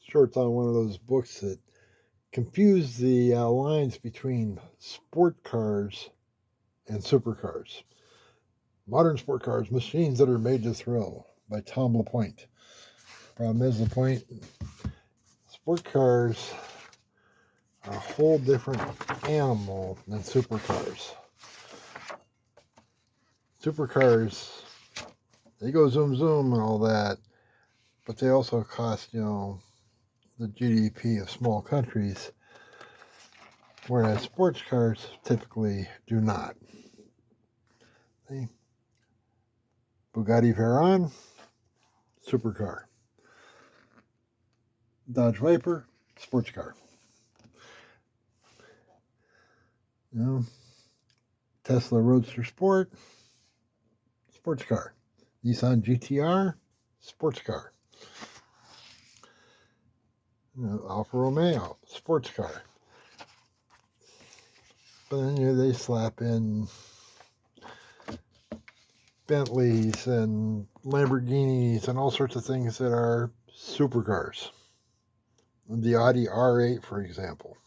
shorts on one of those books that confuse the lines between sport cars and supercars. Modern sport cars, machines that are made to thrill, by Tom LaPointe. Problem is, LaPointe, sport cars are a whole different animal than supercars. Supercars, they go zoom zoom and all that, but they also cost, the GDP of small countries, whereas sports cars typically do not. The Bugatti Veyron, supercar. Dodge Viper, sports car. Tesla Roadster Sport, sports car. Nissan GTR, sports car. Alfa Romeo, sports car. But then they slap in Bentleys and Lamborghinis and all sorts of things that are supercars. The Audi R8, for example.